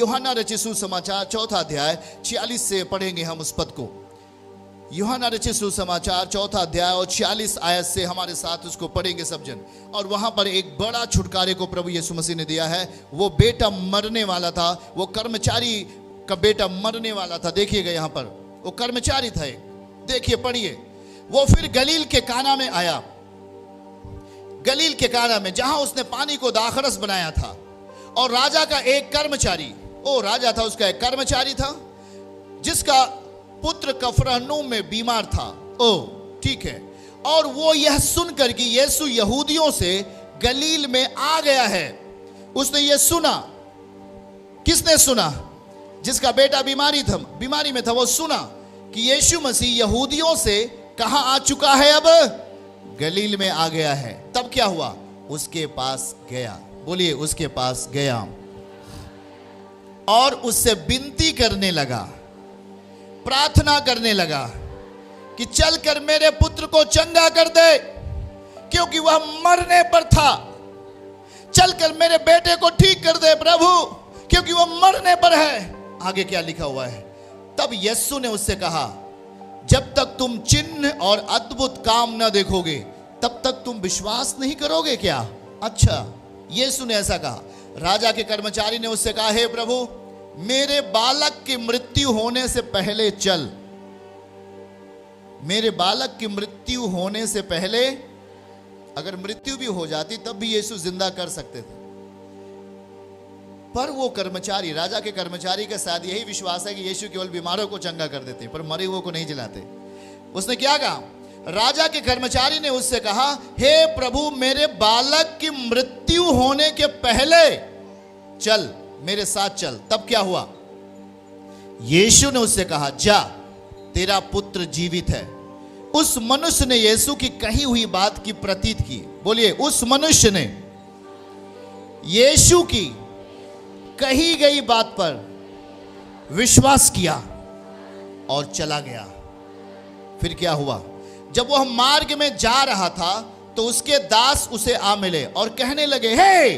यूहन्ना रचित सुसमाचार 4 अध्याय 46 से पढ़ेंगे हम उस पद को। यूहन्ना रचित सुसमाचार 4 अध्याय और 46 आयत से हमारे साथ उसको पढ़ेंगे सब जन। और वहां पर एक बड़ा छुटकारे को प्रभु यीशु मसीह ने दिया है। वो बेटा मरने वाला था, वो कर्मचारी का बेटा मरने वाला था। देखिएगा यहाँ पर वो कर्मचारी था एक। देखिए पढ़िए, वो फिर गलील के काना में आया, गलील के काना में जहां उसने पानी को दाखरस बनाया था। और राजा का एक कर्मचारी, राजा था, उसका एक कर्मचारी था जिसका पुत्र कफरनहूम में बीमार था। ठीक है। और वो यह सुनकर कि यीशु यहूदियों से गलील में आ गया है, उसने ये सुना। किसने सुना? जिसका बेटा बीमारी में था, वो सुना कि यीशु मसीह यहूदियों से कहां आ चुका है, अब गलील में आ गया है। तब क्या हुआ? उसके पास गया। बोलिए, उसके पास गया और उससे विनती करने लगा, प्रार्थना करने लगा कि चलकर मेरे पुत्र को चंगा कर दे, क्योंकि वह मरने पर था। चलकर मेरे बेटे को ठीक कर दे प्रभु, क्योंकि वह मरने पर है। आगे क्या लिखा हुआ है? तब यीशु ने उससे कहा, जब तक तुम चिन्ह और अद्भुत काम न देखोगे तब तक तुम विश्वास नहीं करोगे क्या? अच्छा, यीशु ने ऐसा कहा। राजा के कर्मचारी ने उससे कहा, हे प्रभु, मेरे बालक की मृत्यु होने से पहले चल। मेरे बालक की मृत्यु होने से पहले, अगर मृत्यु भी हो जाती तब भी यीशु जिंदा कर सकते थे। पर वो कर्मचारी, राजा के कर्मचारी के साथ यही विश्वास है कि यीशु केवल बीमारों को चंगा कर देते, पर मरे हुए को नहीं जिलाते। उसने क्या कहा? राजा के कर्मचारी ने उससे कहा, हे प्रभु, मेरे बालक की मृत्यु होने के पहले चल, मेरे साथ चल। तब क्या हुआ? यीशु ने उससे कहा, जा, तेरा पुत्र जीवित है। उस मनुष्य ने यीशु की कही हुई बात की प्रतीत की। बोलिए, उस मनुष्य ने यीशु की कही गई बात पर विश्वास किया और चला गया। फिर क्या हुआ? जब वह मार्ग में जा रहा था तो उसके दास उसे आ मिले और कहने लगे, हे,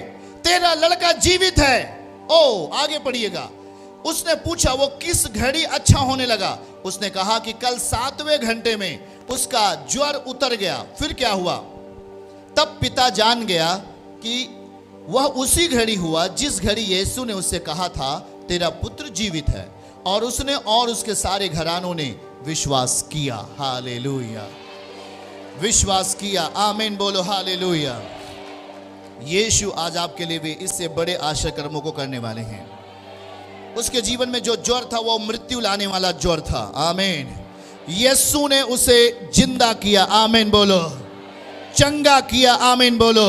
तेरा लड़का जीवित है। आगे पढ़िएगा। उसने पूछा, वो किस घड़ी अच्छा होने लगा? उसने कहा कि कल 7वें घंटे में उसका ज्वर उतर गया। फिर क्या हुआ? तब पिता जान गया कि वह उसी घड़ी हुआ जिस घड़ी यीशु ने उससे कहा था, तेरा पुत्र जीवित है। और उसने और उसके सारे घरानों ने विश्वास किया। हालेलुया, विश्वास किया। आमीन बोलो, हालेलुया। यीशु आज आपके लिए भी इससे बड़े आश्चर्य कर्मों को करने वाले हैं। उसके जीवन में जो ज्वर था वो मृत्यु लाने वाला ज्वर था। आमीन। यीशु ने उसे जिंदा किया। आमीन बोलो। चंगा किया। आमीन बोलो।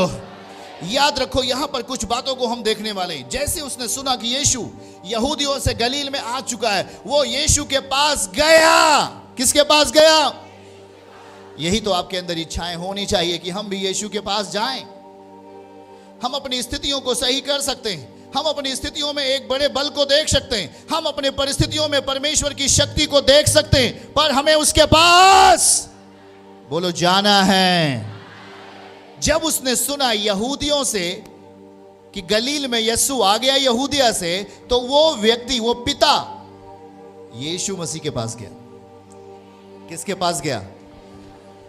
याद रखो, यहां पर कुछ बातों को हम देखने वाले हैं। जैसे उसने सुना कि यीशु यहूदियों से गलील में आ चुका है, वो यीशु के पास गया। किसके पास गया? यही तो आपके अंदर इच्छाएं होनी चाहिए कि हम भी यीशु के पास जाएं। हम अपनी स्थितियों को सही कर सकते हैं, हम अपनी स्थितियों में एक बड़े बल को देख सकते हैं, हम अपने परिस्थितियों में परमेश्वर की शक्ति को देख सकते हैं, पर हमें उसके पास बोलो जाना है। जब उसने सुना यहूदियों से कि गलील में यीशु आ गया यहूदिया से, तो वो व्यक्ति, वो पिता यीशु मसीह के पास गया। किसके पास गया?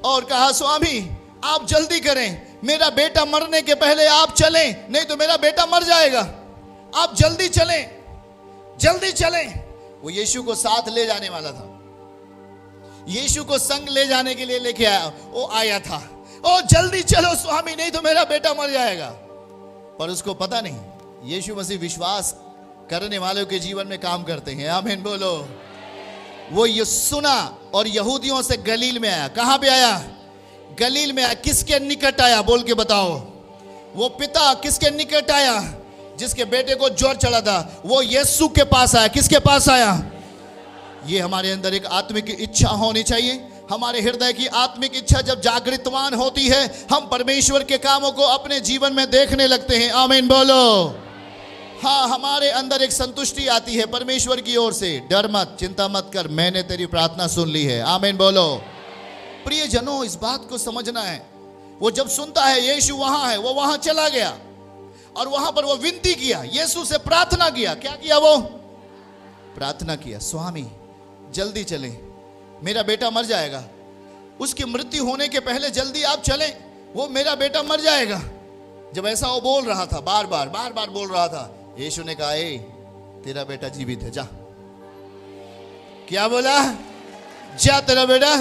और कहा, स्वामी आप जल्दी करें, मेरा बेटा मरने के पहले आप चलें, नहीं तो मेरा बेटा मर जाएगा। आप जल्दी चलें, जल्दी चलें। वो यीशु को साथ ले जाने वाला था, यीशु को संग ले जाने के लिए लेके आया। वो आया था, ओ जल्दी चलो स्वामी, नहीं तो मेरा बेटा मर जाएगा। पर उसको पता नहीं यीशु मसीह विश्वास करने वालों के जीवन में काम करते हैं। आमीन बोलो। वो ये सुना और यहूदियों से गलील में आया। कहां पे आया? गलील में आया। किसके निकट आया? बोल के बताओ। वो पिता किसके निकट आया? जिसके बेटे को ज्वर चढ़ा था, वो यीशु के पास आया। किसके पास आया? ये हमारे अंदर एक आत्मिक इच्छा होनी चाहिए। हमारे हृदय की आत्मिक इच्छा जब जागृतवान होती है, हम परमेश्वर के कामों को अपने जीवन में देखने लगते हैं। आमीन बोलो। हाँ, हमारे अंदर एक संतुष्टि आती है परमेश्वर की ओर से। डर मत, चिंता मत कर, मैंने तेरी प्रार्थना सुन ली है। आमीन बोलो। प्रिय जनों, इस बात को समझना है। वो जब सुनता है यीशु वहां है, वो वहां चला गया और वहां पर वो विनती किया, यीशु से प्रार्थना किया। क्या किया? वो प्रार्थना किया, स्वामी जल्दी चले, मेरा बेटा मर जाएगा, उसकी मृत्यु होने के पहले जल्दी आप चलें, वो मेरा बेटा मर जाएगा। जब ऐसा वो बोल रहा था, बार बार बोल रहा था, यीशु ने कहा, ए तेरा बेटा जीवित है, जा। क्या बोला? जा तेरा बेटा,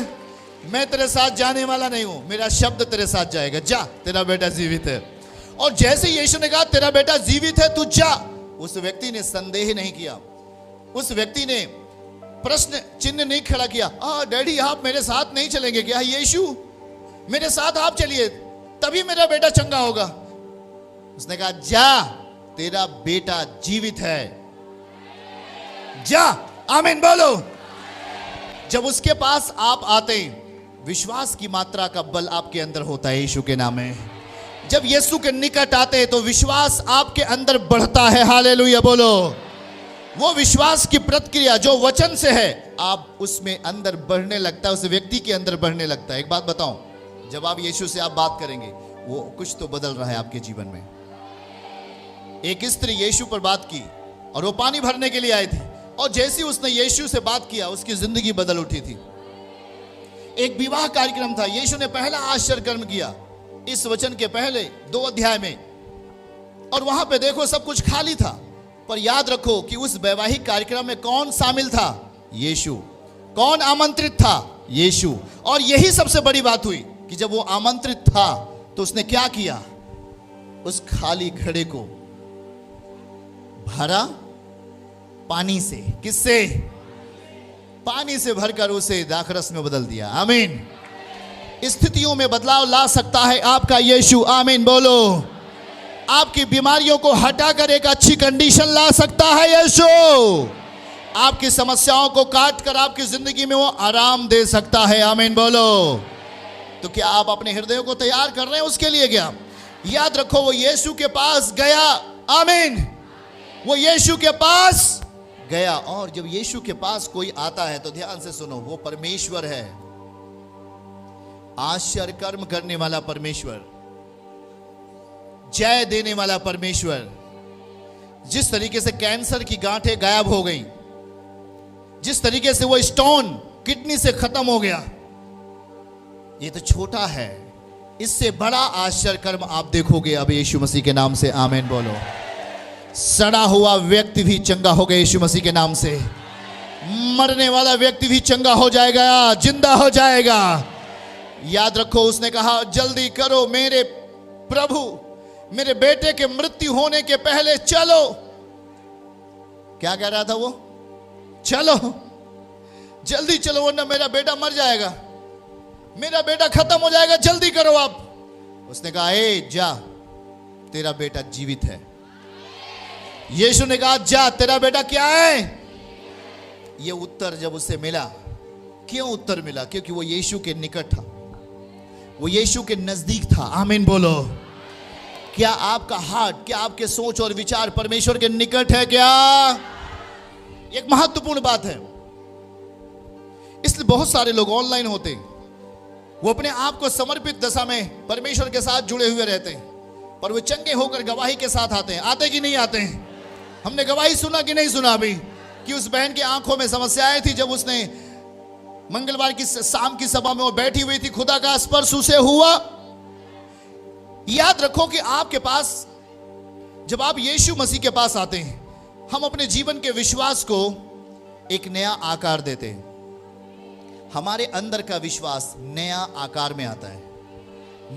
मैं तेरे साथ जाने वाला नहीं हूं, मेरा शब्द तेरे साथ जाएगा, जा तेरा बेटा जीवित है। और जैसे यीशु ने कहा तेरा बेटा जीवित है, तू जा, उस व्यक्ति ने संदेह नहीं किया, उस व्यक्ति ने प्रश्न चिन्ह नहीं खड़ा किया, डैडी आप मेरे साथ नहीं चलेंगे क्या? यीशु मेरे साथ आप चलिए, तभी मेरा बेटा चंगा होगा। उसने कहा जा, तेरा बेटा जीवित है, जा। आमीन बोलो। जब उसके पास आप आते, विश्वास की मात्रा का बल आपके अंदर होता है यीशु के नाम में। जब यीशु के निकट आते तो विश्वास आपके अंदर बढ़ता है। हालेलुया बोलो। वो विश्वास की प्रतिक्रिया जो वचन से है, आप उसमें अंदर बढ़ने लगता है, उस व्यक्ति के अंदर बढ़ने लगता है। एक बात बताऊं, जब आप यीशु से आप बात करेंगे, वो कुछ तो बदल रहा है आपके जीवन में। एक स्त्री यीशु पर बात की और वो पानी भरने के लिए आई थी, और जैसे ही उसने यीशु से बात किया, उसकी जिंदगी बदल उठी थी। एक विवाह कार्यक्रम था, यीशु ने पहला आश्चर्य कर्म किया इस वचन के पहले 2 अध्याय में, और वहां पे देखो सब कुछ खाली था, पर याद रखो कि उस वैवाहिक कार्यक्रम में कौन शामिल था? यीशु। कौन आमंत्रित था? यीशु। और यही सबसे बड़ी बात हुई कि जब वो आमंत्रित था तो उसने क्या किया? उस खाली घड़े को भरा पानी से। किससे? पानी से भरकर उसे दाखरस में बदल दिया। आमीन। स्थितियों में बदलाव ला सकता है आपका यीशु। आमीन बोलो। आपकी बीमारियों को हटाकर एक अच्छी कंडीशन ला सकता है यीशु। आपकी समस्याओं को काट कर आपकी जिंदगी में वो आराम दे सकता है। आमीन बोलो। तो क्या आप अपने हृदय को तैयार कर रहे हैं उसके लिए? क्या याद रखो, वो यीशु के पास गया। आमीन। वो यीशु के पास गया, और जब यीशु के पास कोई आता है तो ध्यान से सुनो, वो परमेश्वर है, आश्चर्य कर्म करने वाला परमेश्वर, जय देने वाला परमेश्वर। जिस तरीके से कैंसर की गांठें गायब हो गई, जिस तरीके से वो स्टोन किडनी से खत्म हो गया, ये तो छोटा है, इससे बड़ा आश्चर्य कर्म आप देखोगे अब यीशु मसीह के नाम से। आमीन बोलो। सड़ा हुआ व्यक्ति भी चंगा हो गया यीशु मसीह के नाम से। मरने वाला व्यक्ति भी चंगा हो जाएगा, जिंदा हो जाएगा। याद रखो, उसने कहा जल्दी करो मेरे प्रभु, मेरे बेटे के मृत्यु होने के पहले चलो। क्या कह रहा था वो? चलो, जल्दी चलो, वरना मेरा बेटा मर जाएगा, मेरा बेटा खत्म हो जाएगा, जल्दी करो आप। उसने कहा ए जा, तेरा बेटा जीवित है। यीशु ने कहा जा, तेरा बेटा क्या है? ये उत्तर जब उसे मिला, क्यों उत्तर मिला? क्योंकि वो यीशु के निकट था, वो यीशु के नजदीक था। आमीन बोलो। क्या आपका हार्ट, क्या आपके सोच और विचार परमेश्वर के निकट है? क्या? एक महत्वपूर्ण बात है, इसलिए बहुत सारे लोग ऑनलाइन होते हैं, वो अपने आप को समर्पित दशा में परमेश्वर के साथ जुड़े हुए रहते हैं, पर वो चंगे होकर गवाही के साथ आते हैं। आते कि नहीं आते हैं? हमने गवाही सुना कि नहीं सुना अभी, कि उस बहन की आंखों में समस्याएं थी, जब उसने मंगलवार की शाम की सभा में वो बैठी हुई थी, खुदा का स्पर्श उसे हुआ। याद रखो कि आपके पास, जब आप यीशु मसीह के पास आते हैं, हम अपने जीवन के विश्वास को एक नया आकार देते हैं। हमारे अंदर का विश्वास नया आकार में आता है,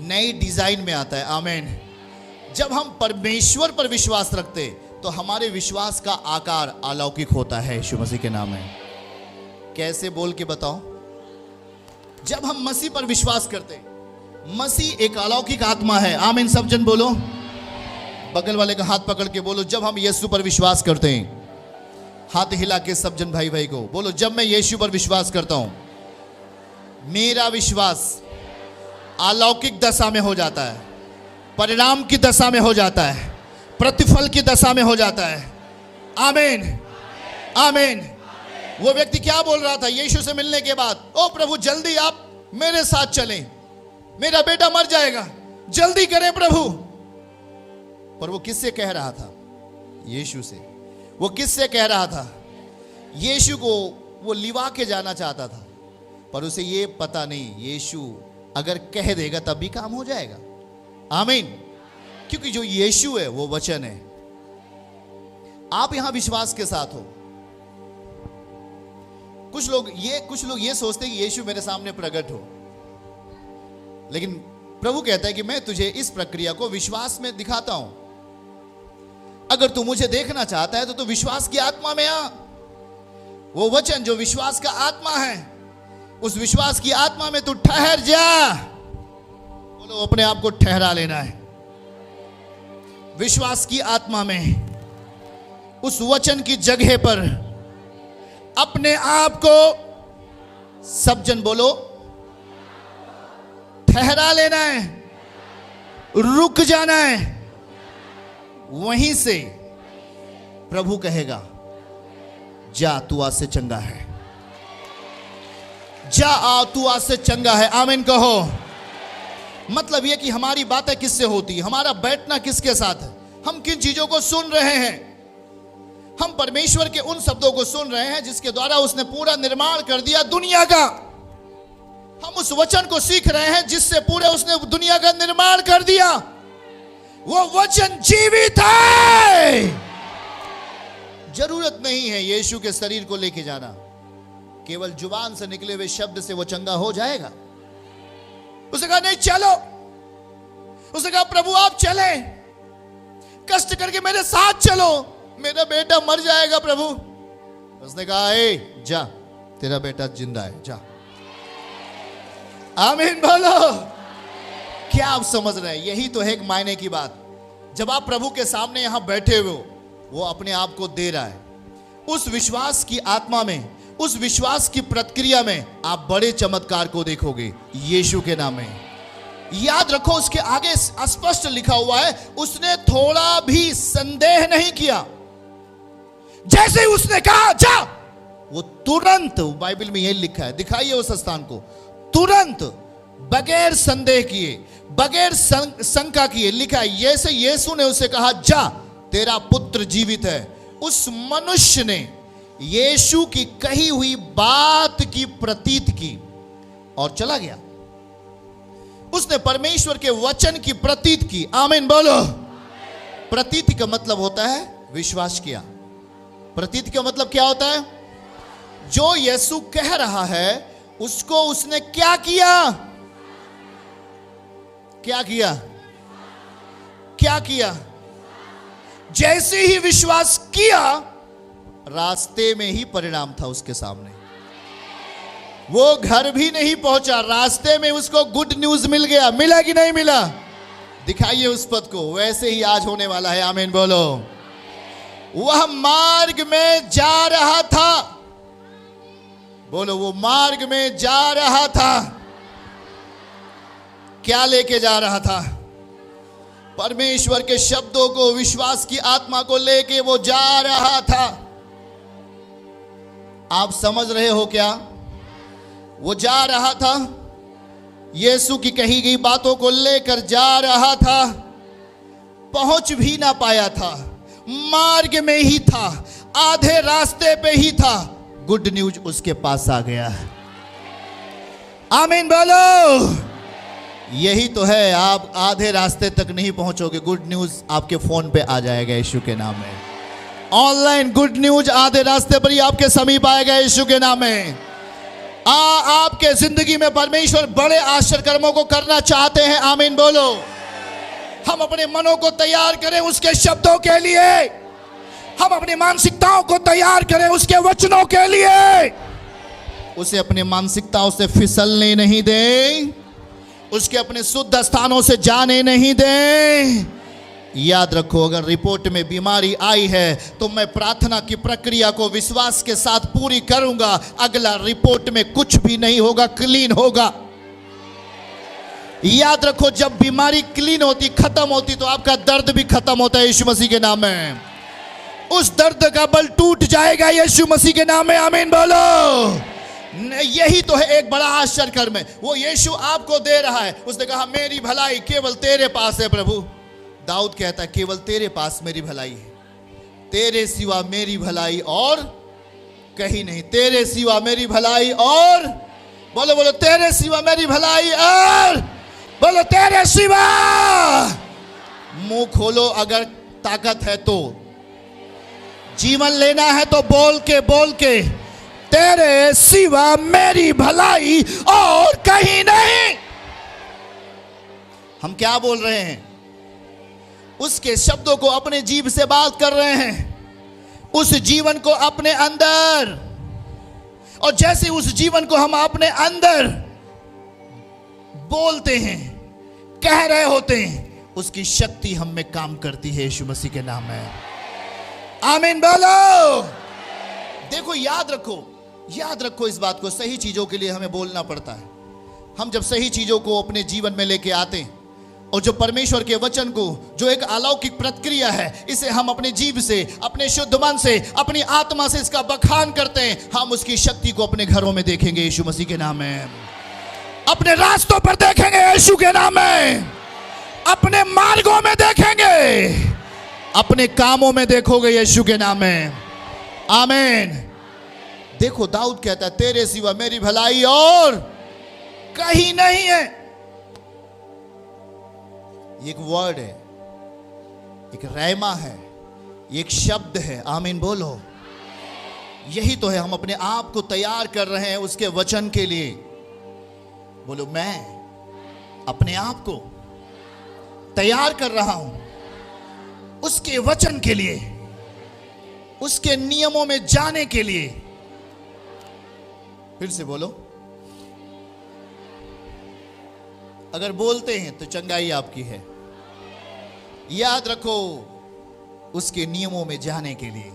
नई डिजाइन में आता है। आमीन। जब हम परमेश्वर पर विश्वास रखते तो हमारे विश्वास का आकार अलौकिक होता है यीशु मसीह के नाम में। कैसे बोल के बताओ? जब हम मसीह पर विश्वास करते, मसीह एक अलौकिक आत्मा है। आमीन। सब जन बोलो, बगल वाले का हाथ पकड़ के बोलो, जब हम यीशु पर विश्वास करते हैं। हाथ हिला के सब जन भाई भाई को बोलो, जब मैं यीशु पर विश्वास करता हूं, मेरा विश्वास अलौकिक दशा में हो जाता है, परिणाम की दशा में हो जाता है, प्रतिफल की दशा में हो जाता है। आमीन। आमीन। वो व्यक्ति क्या बोल रहा था यीशु से मिलने के बाद? ओ प्रभु जल्दी आप मेरे साथ चलें, मेरा बेटा मर जाएगा, जल्दी करें प्रभु। पर वो किससे कह रहा था? यीशु से। वो किससे कह रहा था? यीशु को वो लिवा के जाना चाहता था, पर उसे ये पता नहीं यीशु अगर कह देगा तब भी काम हो जाएगा। आमीन। क्योंकि जो यीशु है वो वचन है। आप यहां विश्वास के साथ हो। कुछ लोग ये सोचते हैं कि यीशु मेरे सामने प्रकट हो, लेकिन प्रभु कहता है कि मैं तुझे इस प्रक्रिया को विश्वास में दिखाता हूं। अगर तू मुझे देखना चाहता है तो तू विश्वास की आत्मा में आ। वो वचन जो विश्वास का आत्मा है, उस विश्वास की आत्मा में तू ठहर जा। बोलो, अपने आप को ठहरा लेना है विश्वास की आत्मा में। उस वचन की जगह पर अपने आप को, सब जन बोलो, ठहरा लेना है, रुक जाना है। वहीं से प्रभु कहेगा, जा तू आज से चंगा है, जा आ तू आज से चंगा है। आमीन कहो। मतलब यह कि हमारी बातें किससे होती, हमारा बैठना किसके साथ है, हम किन चीजों को सुन रहे हैं। हम परमेश्वर के उन शब्दों को सुन रहे हैं जिसके द्वारा उसने पूरा निर्माण कर दिया दुनिया का। हम उस वचन को सीख रहे हैं जिससे पूरे उसने दुनिया का निर्माण कर दिया। वो वचन जीवित है। जरूरत नहीं है यीशु के शरीर को लेके जाना, केवल जुबान से निकले हुए शब्द से वो चंगा हो जाएगा। उसने कहा नहीं चलो, उसने कहा प्रभु आप चले, कष्ट करके मेरे साथ चलो, मेरा बेटा मर जाएगा प्रभु। उसने कहा ए जा, तेरा बेटा जिंदा है, जा। आमीन बोलो। क्या आप समझ रहे हैं? यही तो है एक मायने की बात। जब आप प्रभु के सामने यहां बैठे हुए हो, वो अपने आप को दे रहा है। उस विश्वास की आत्मा में, उस विश्वास की प्रक्रिया में आप बड़े चमत्कार को देखोगे यीशु के नाम में। याद रखो, उसके आगे स्पष्ट लिखा हुआ है, उसने थोड़ा भी संदेह नहीं किया। जैसे ही उसने कहा जा, वो तुरंत, बाइबल में यही लिखा है, दिखाइए उस स्थान को, तुरंत बगैर संदेह किए, बगैर शंका किए लिखा है। जैसे यीशु ने उसे कहा जा, तेरा पुत्र जीवित है, उस मनुष्य ने यीशु की कही हुई बात की प्रतीत की और चला गया। उसने परमेश्वर के वचन की प्रतीत की। आमीन बोलो। प्रतीति का मतलब होता है विश्वास किया। प्रतीति का मतलब क्या होता है? जो यीशु कह रहा है उसको उसने क्या किया? क्या किया? क्या किया? जैसे ही विश्वास किया, रास्ते में ही परिणाम था उसके सामने। वो घर भी नहीं पहुंचा, रास्ते में उसको गुड न्यूज मिल गया। मिला कि नहीं मिला? दिखाइए उस पद को। वैसे ही आज होने वाला है। आमीन बोलो। वह मार्ग में जा रहा था, बोलो वो मार्ग में जा रहा था। क्या लेके जा रहा था? परमेश्वर के शब्दों को, विश्वास की आत्मा को लेके वो जा रहा था। आप समझ रहे हो क्या? वो जा रहा था, यीशु की कही गई बातों को लेकर जा रहा था। पहुंच भी ना पाया था, मार्ग में ही था, आधे रास्ते पे ही था, गुड न्यूज उसके पास आ गया। आमीन बोलो। यही तो है, आप आधे रास्ते तक नहीं पहुंचोगे, गुड न्यूज आपके फोन पे आ जाएगा यीशु के नाम में। ऑनलाइन गुड न्यूज आधे रास्ते पर ही आपके समीप आएगा यीशु के नाम में। आपके जिंदगी में परमेश्वर बड़े आश्चर्य कर्मों को करना चाहते हैं। आमीन बोलो। हम अपने मनों को तैयार करें उसके शब्दों के लिए, हम अपनी मानसिकताओं को तैयार करें उसके वचनों के लिए। उसे अपनी मानसिकताओं से फिसलने नहीं दें, उसके अपने शुद्ध स्थानों से जाने नहीं दें। याद रखो, अगर रिपोर्ट में बीमारी आई है तो मैं प्रार्थना की प्रक्रिया को विश्वास के साथ पूरी करूंगा। अगला रिपोर्ट में कुछ भी नहीं होगा, क्लीन होगा। याद रखो, जब बीमारी क्लीन होती, खत्म होती, तो आपका दर्द भी खत्म होता है यीशु मसीह के नाम में। उस दर्द का बल टूट जाएगा यीशु मसीह के नाम में। आमीन बोलो। यही तो है एक बड़ा आश्चर्य कर्म है, वो यीशु आपको दे रहा है। उसने कहा मेरी भलाई केवल तेरे पास है प्रभु, दाऊद कहता है केवल तेरे पास मेरी भलाई है, तेरे सिवा मेरी भलाई और कहीं नहीं। तेरे सिवा मेरी भलाई और, बोलो बोलो, तेरे सिवा मेरी भलाई और, बोलो तेरे सिवा। मुंह खोलो अगर ताकत है तो, जीवन लेना है तो बोल के तेरे सिवा मेरी भलाई और कहीं नहीं। हम क्या बोल रहे हैं? उसके शब्दों को अपने जीभ से बात कर रहे हैं, उस जीवन को अपने अंदर, और जैसे उस जीवन को हम अपने अंदर बोलते हैं, कह रहे होते हैं, उसकी शक्ति हम में काम करती है यीशु मसीह के नाम में। आमीन बोलो। देखो याद रखो इस बात को, सही चीजों के लिए हमें बोलना पड़ता है। हम जब सही चीजों को अपने जीवन में लेके आते हैं और जो परमेश्वर के वचन को, जो एक अलौकिक प्रक्रिया है, इसे हम अपने जीव से, अपने शुद्ध मन से, अपनी आत्मा से इसका बखान करते हैं, हम उसकी शक्ति को अपने घरों में देखेंगे यीशु मसीह के नाम में, अपने रास्तों पर देखेंगे यीशु के नाम में, अपने मार्गों में देखेंगे, अपने कामों में देखोगे यीशु के नाम में। आमीन। देखो दाऊद कहता है तेरे सिवा मेरी भलाई और कहीं नहीं है। एक वर्ड है, एक रैमा है, एक शब्द है। आमीन बोलो। यही तो है, हम अपने आप को तैयार कर रहे हैं उसके वचन के लिए। बोलो, मैं अपने आप को तैयार कर रहा हूं उसके वचन के लिए, उसके नियमों में जाने के लिए। फिर से बोलो। अगर बोलते हैं तो चंगाई आपकी है। याद रखो, उसके नियमों में जाने के लिए।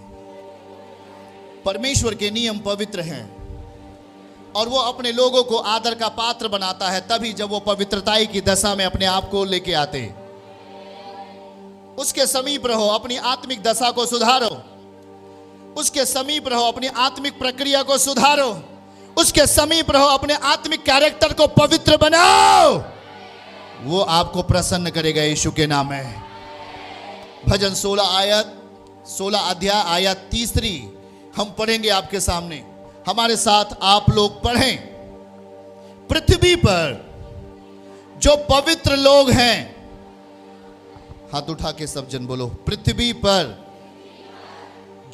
परमेश्वर के नियम पवित्र हैं और वो अपने लोगों को आदर का पात्र बनाता है तभी जब वो पवित्रताई की दशा में अपने आप को लेके आते। उसके समीप रहो, अपनी आत्मिक दशा को सुधारो। उसके समीप रहो, अपनी आत्मिक प्रक्रिया को सुधारो। उसके समीप रहो, अपने आत्मिक कैरेक्टर को पवित्र बनाओ। वो आपको प्रसन्न करेगा यीशु के नाम में। भजन 16 अध्याय आयत 3 हम पढ़ेंगे आपके सामने। हमारे साथ आप लोग पढ़ें। पृथ्वी पर जो पवित्र लोग हैं, हाथ उठा के सब जन बोलो, पृथ्वी पर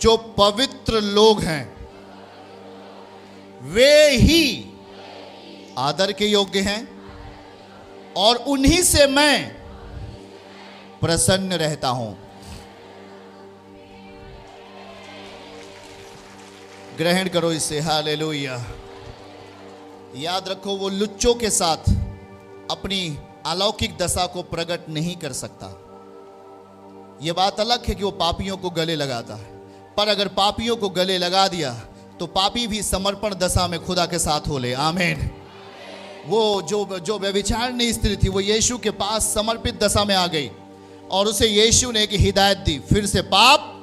जो पवित्र लोग हैं वे ही आदर के योग्य हैं और उन्हीं से मैं प्रसन्न रहता हूं। ग्रहण करो इसे। हालेलुया। याद रखो, वो लुच्चों के साथ अपनी अलौकिक दशा को प्रकट नहीं कर सकता। यह बात अलग है कि वो पापियों को गले लगाता है, पर अगर पापियों को गले लगा दिया तो पापी भी समर्पण दशा में खुदा के साथ हो ले। आमीन। वो जो व्यभिचारिणी स्त्री थी, वो यीशु के पास समर्पित दशा में आ गई और उसे यीशु ने एक हिदायत दी, फिर से पाप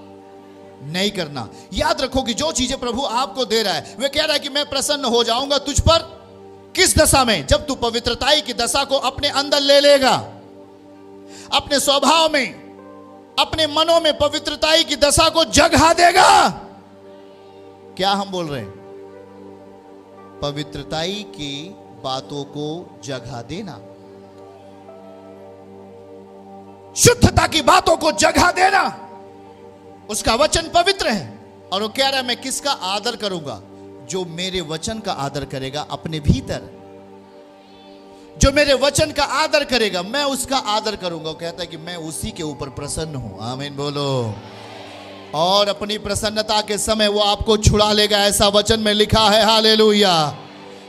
नहीं करना। याद रखो कि जो चीजें प्रभु आपको दे रहा है, वे कह रहा है कि मैं प्रसन्न हो जाऊंगा तुझ पर। किस दशा में? जब तू पवित्रताई की दशा को अपने अंदर ले लेगा, अपने स्वभाव में, अपने मनों में पवित्रताई की दशा को जगा देगा। क्या हम बोल रहे हैं? पवित्रताई की बातों को जगा देना, शुद्धता की बातों को जगा देना। उसका वचन पवित्र है और वो कह रहा है मैं किसका आदर करूंगा? जो मेरे वचन का आदर करेगा अपने भीतर, जो मेरे वचन का आदर करेगा मैं उसका आदर करूंगा। वो कहता है कि मैं उसी के ऊपर प्रसन्न हूं। आमीन बोलो। और अपनी प्रसन्नता के समय वो आपको छुड़ा लेगा, ऐसा वचन में लिखा है। हालेलुया।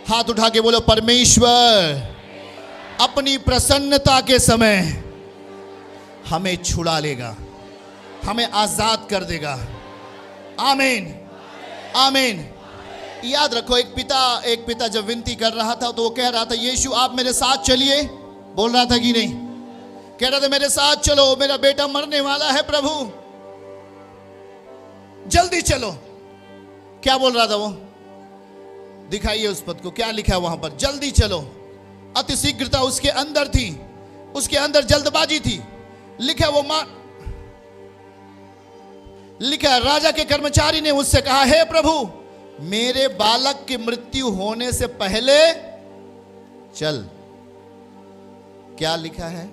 हाथ उठा के बोलो, परमेश्वर अपनी प्रसन्नता के समय हमें छुड़ा लेगा, हमें आजाद कर देगा। आमीन आमीन। याद रखो, एक पिता जब विनती कर रहा था तो वो कह रहा था, यीशु आप मेरे साथ चलिए। बोल रहा था कि नहीं? कह रहा था मेरे साथ चलो, मेरा बेटा मरने वाला है प्रभु, जल्दी चलो। क्या बोल रहा था वो? दिखाइए उस पद को, क्या लिखा है वहां पर? जल्दी चलो। अति शीघ्रता उसके अंदर थी, उसके अंदर जल्दबाजी थी। लिखा राजा के कर्मचारी ने उससे कहा, हे प्रभु, मेरे बालक की मृत्यु होने से पहले चल। क्या लिखा है?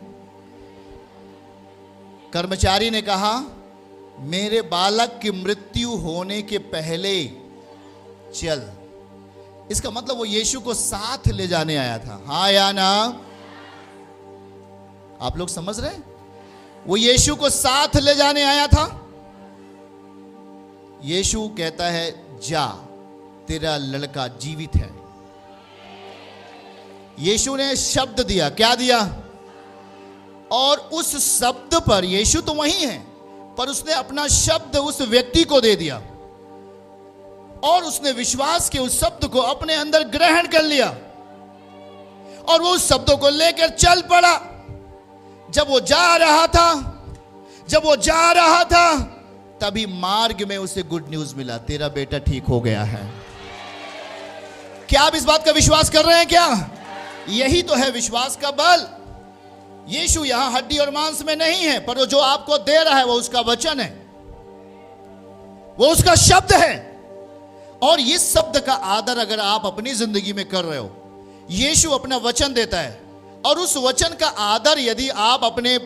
कर्मचारी ने कहा, मेरे बालक की मृत्यु होने के पहले चल। इसका मतलब वो यीशु को साथ ले जाने आया था। हाँ या ना? आप लोग समझ रहे हैं? वो यीशु को साथ ले जाने आया था। यीशु कहता है, जा, तेरा लड़का जीवित है। यीशु ने शब्द दिया। क्या दिया? और उस शब्द पर, यीशु तो वही है, पर उसने अपना शब्द उस व्यक्ति को दे दिया और उसने विश्वास के उस शब्द को अपने अंदर ग्रहण कर लिया और वो उस शब्दों को लेकर चल पड़ा। जब वो जा रहा था तभी मार्ग में उसे गुड न्यूज मिला, तेरा बेटा ठीक हो गया है। क्या आप इस बात का विश्वास कर रहे हैं? क्या यही तो है विश्वास का बल। यीशु यहां हड्डी और मांस में नहीं है, पर जो आपको दे रहा है वो उसका वचन है, वो उसका शब्द है। और इस शब्द का आदर अगर आप अपनी जिंदगी में कर रहे हो, यीशु अपना वचन देता है और उस वचन का आदर यदि आप अपने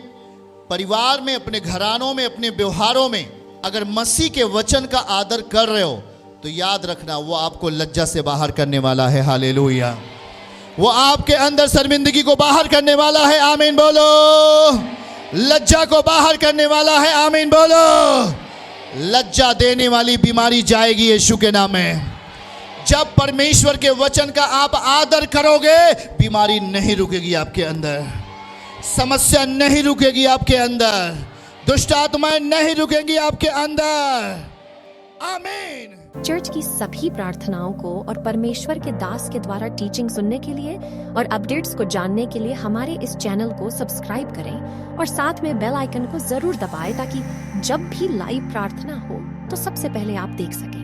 परिवार में, अपने घरानों में, अपने व्यवहारों में अगर मसीह के वचन का आदर कर रहे हो, तो याद रखना वो आपको लज्जा से बाहर करने वाला है। हालेलुया। वो आपके अंदर शर्मिंदगी को बाहर करने वाला है। आमीन बोलो। लज्जा को बाहर करने वाला है। आमीन बोलो। लज्जा देने वाली बीमारी जाएगी यीशु के नाम में। जब परमेश्वर के वचन का आप आदर करोगे, बीमारी नहीं रुकेगी आपके अंदर, समस्या नहीं रुकेगी आपके अंदर, दुष्ट आत्माएं नहीं रुकेंगी आपके अंदर। आमीन। चर्च की सभी प्रार्थनाओं को और परमेश्वर के दास के द्वारा टीचिंग सुनने के लिए और अपडेट्स को जानने के लिए हमारे इस चैनल को सब्सक्राइब करें और साथ में बेल आइकन को जरूर दबाएं ताकि जब भी लाइव प्रार्थना हो तो सबसे पहले आप देख सकें।